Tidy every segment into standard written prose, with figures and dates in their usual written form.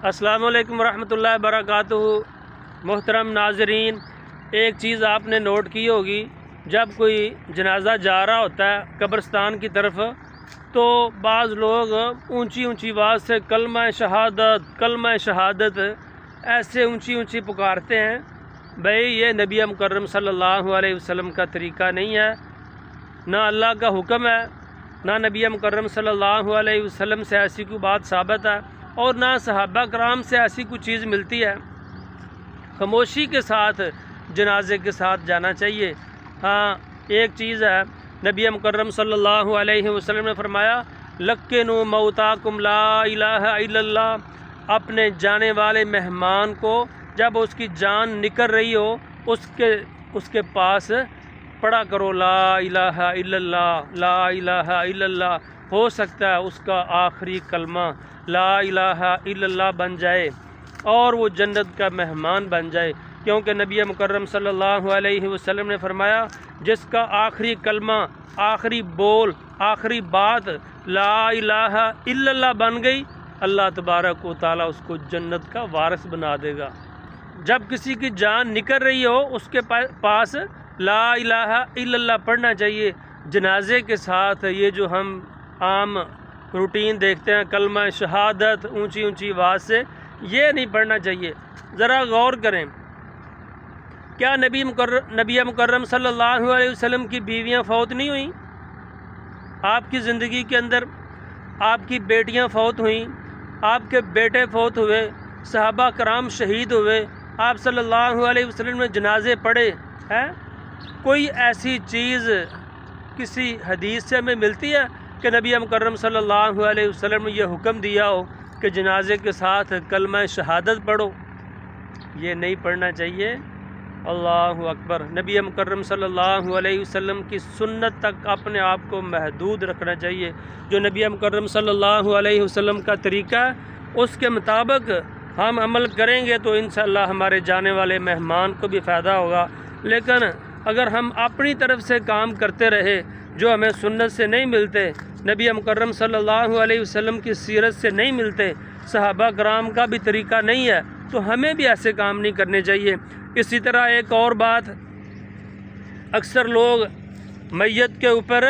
السلام علیکم ورحمۃ اللہ وبرکاتہ۔ محترم ناظرین، ایک چیز آپ نے نوٹ کی ہوگی، جب کوئی جنازہ جا رہا ہوتا ہے قبرستان کی طرف تو بعض لوگ اونچی اونچی آواز سے کلمہ شہادت ایسے اونچی اونچی پکارتے ہیں۔ بھئی یہ نبی مکرم صلی اللہ علیہ وسلم کا طریقہ نہیں ہے، نہ اللہ کا حکم ہے، نہ نبی مکرم صلی اللہ علیہ وسلم سے ایسی کوئی بات ثابت ہے، اور نہ صحابہ کرام سے ایسی کوئی چیز ملتی ہے۔ خاموشی کے ساتھ جنازے کے ساتھ جانا چاہیے۔ ہاں، ایک چیز ہے، نبی مکرم صلی اللہ علیہ وسلم نے فرمایا لَقِّنُوا مَوْتَاكُمْ لَا الہ الا اللہ، اپنے جانے والے مہمان کو جب اس کی جان نکل رہی ہو اس کے پاس پڑھا کرو لا الہ الا اللہ، لا الہ الا اللہ۔ ہو سکتا ہے اس کا آخری کلمہ لا الہ الا اللہ بن جائے اور وہ جنت کا مہمان بن جائے، کیونکہ نبی مکرم صلی اللہ علیہ وسلم نے فرمایا جس کا آخری کلمہ، آخری بول، آخری بات لا الہ الا اللہ بن گئی، اللہ تبارک و تعالیٰ اس کو جنت کا وارث بنا دے گا۔ جب کسی کی جان نکل رہی ہو اس کے پاس لا الہ الا اللہ پڑھنا چاہیے۔ جنازے کے ساتھ یہ جو ہم عام روٹین دیکھتے ہیں کلمہ شہادت اونچی اونچی آواز سے، یہ نہیں پڑھنا چاہیے۔ ذرا غور کریں، کیا نبی مکرم صلی اللہ علیہ وسلم کی بیویاں فوت نہیں ہوئیں؟ آپ کی زندگی کے اندر آپ کی بیٹیاں فوت ہوئیں، آپ کے بیٹے فوت ہوئے، صحابہ کرام شہید ہوئے، آپ صلی اللہ علیہ وسلم نے جنازے پڑھے ہیں۔ کوئی ایسی چیز کسی حدیث سے ہمیں ملتی ہے کہ نبی مکرم صلی اللہ علیہ وسلم نے یہ حکم دیا ہو کہ جنازے کے ساتھ کلمہ شہادت پڑھو؟ یہ نہیں پڑھنا چاہیے۔ اللہ اکبر۔ نبی مکرم صلی اللہ علیہ وسلم کی سنت تک اپنے آپ کو محدود رکھنا چاہیے۔ جو نبی مکرم صلی اللہ علیہ وسلم کا طریقہ ہے اس کے مطابق ہم عمل کریں گے تو انشاءاللہ ہمارے جانے والے مہمان کو بھی فائدہ ہوگا۔ لیکن اگر ہم اپنی طرف سے کام کرتے رہے جو ہمیں سنت سے نہیں ملتے، نبی مکرم صلی اللہ علیہ وسلم کی سیرت سے نہیں ملتے، صحابہ کرام کا بھی طریقہ نہیں ہے، تو ہمیں بھی ایسے کام نہیں کرنے چاہیے۔ اسی طرح ایک اور بات، اکثر لوگ میت کے اوپر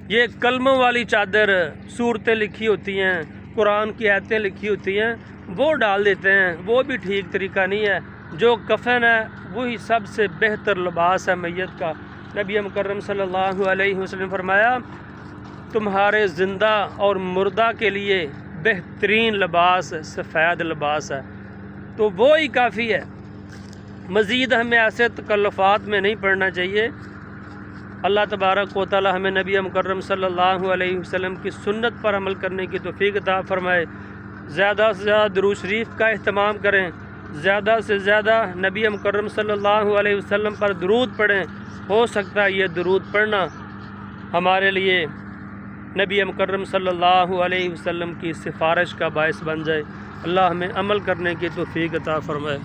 یہ کلموں والی چادر، صورتیں لکھی ہوتی ہیں، قرآن کی آیتیں لکھی ہوتی ہیں، وہ ڈال دیتے ہیں۔ وہ بھی ٹھیک طریقہ نہیں ہے۔ جو کفن ہے وہی سب سے بہتر لباس ہے میت کا۔ نبی مکرم صلی اللہ علیہ وسلم نے فرمایا تمہارے زندہ اور مردہ کے لیے بہترین لباس سفید لباس ہے، تو وہی کافی ہے۔ مزید ہمیں ایسے تکلفات میں نہیں پڑنا چاہیے۔ اللہ تبارک و تعالی ہمیں نبی مکرم صلی اللہ علیہ وسلم کی سنت پر عمل کرنے کی توفیق عطا فرمائے۔ زیادہ سے زیادہ درود شریف کا اہتمام کریں، زیادہ سے زیادہ نبی مکرم صلی اللہ علیہ وسلم پر درود پڑھیں۔ ہو سکتا ہے یہ درود پڑھنا ہمارے لیے نبی مکرم صلی اللہ علیہ وسلم کی سفارش کا باعث بن جائے۔ اللہ ہمیں عمل کرنے کی توفیق عطا فرمائے۔